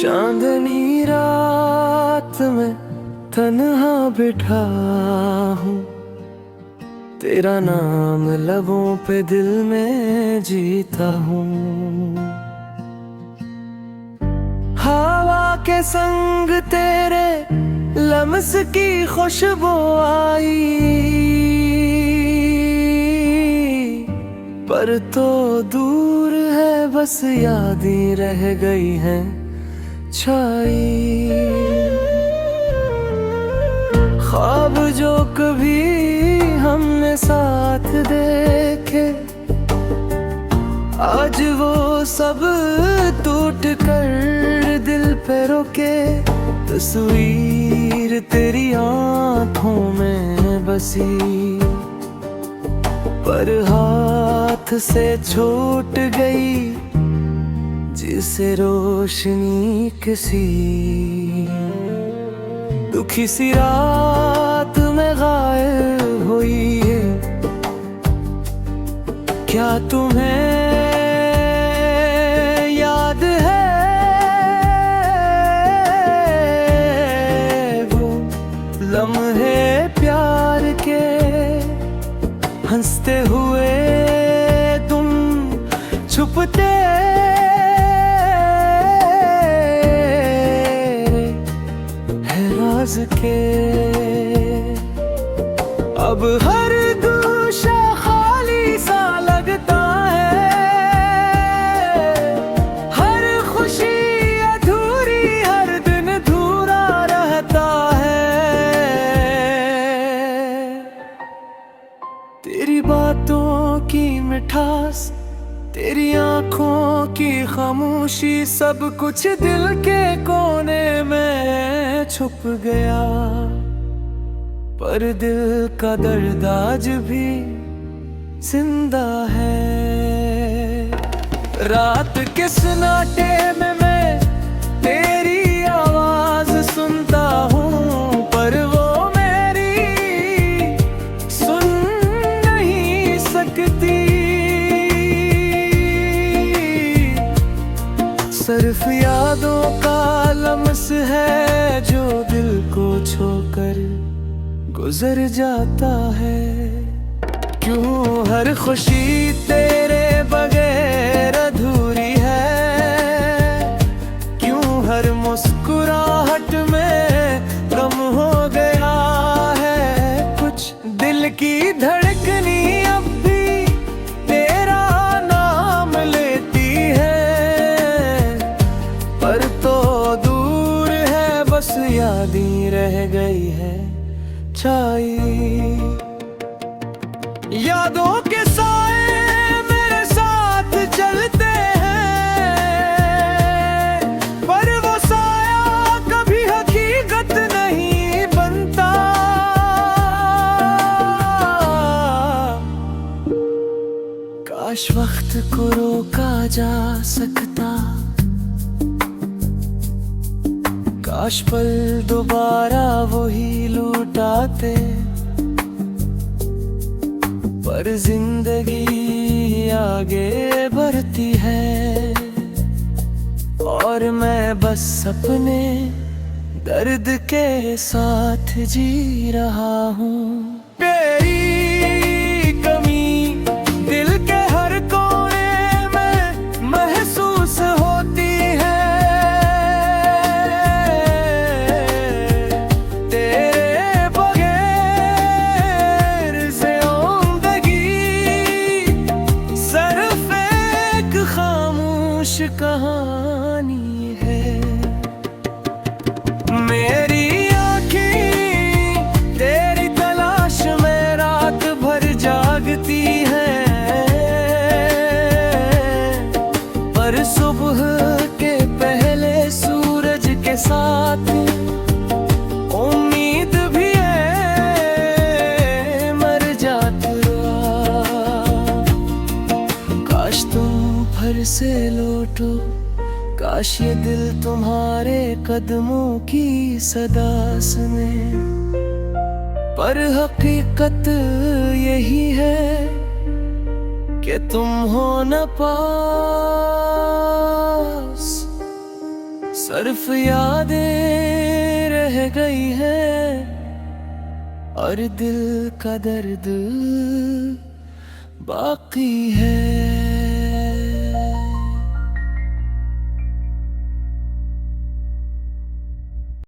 चांदनी रात में तन्हा बैठा हूँ, तेरा नाम लबों पे दिल में जीता हूँ। हवा के संग तेरे लम्स की खुशबू आई, पर तो दूर है बस यादें रह गई हैं छाई। ख्वाब जो कभी हमने साथ देखे, आज वो सब टूट कर दिल पे रुके। तस्वीर तेरी आंखों में बसी, पर हाथ से छूट गई जिसे रोशनी किसी दुखी सी रात में गायब हुई है। क्या तुम्हें याद है वो लम्हे प्यार के, हंसते हुए तुम छुपते के। अब हर गुस्सा खाली सा लगता है, हर खुशी अधूरी, हर दिन अधूरा रहता है। तेरी बातों की मिठास, तेरी आंखों की खामोशी, सब कुछ दिल के कोने में छुप गया। पर दिल का दर्द आज भी जिंदा है। रात के सन्नाटे में मैं तेरी आवाज सुनता हूँ, पर वो मेरी सुन नहीं सकती। सिर्फ यादों का लम्स है जो दिल को छोकर गुजर जाता है। क्यों हर खुशी तेरे बगैर अधूरी है, क्यों हर मुस्कुराहट में गम हो गया है कुछ। दिल की धड़कनी अब भी तेरा नाम लेती है, पर तो दूर है बस यादें रह गई है छाई। यादों के साए मेरे साथ चलते हैं, पर वो साया कभी हकीकत नहीं बनता। काश वक्त को रोका जा सकता, काश पल दोबारा वही लौटाते। पर जिंदगी आगे बढ़ती है और मैं बस अपने दर्द के साथ जी रहा हूँ। तेरी कमी दिल के हर कोने में महसूस होती है। कहानी है मेरी आँखें तेरी तलाश में रात भर जागती हैं, पर सुबह के पहले सूरज के साथ उम्मीद भी है मर जाती। काश तुम फिर से लौटो, काश ये दिल तुम्हारे कदमों की सदा सुने। पर हकीकत यही है कि तुम हो न पास, सिर्फ यादें रह गई हैं और दिल का दर्द बाकी है।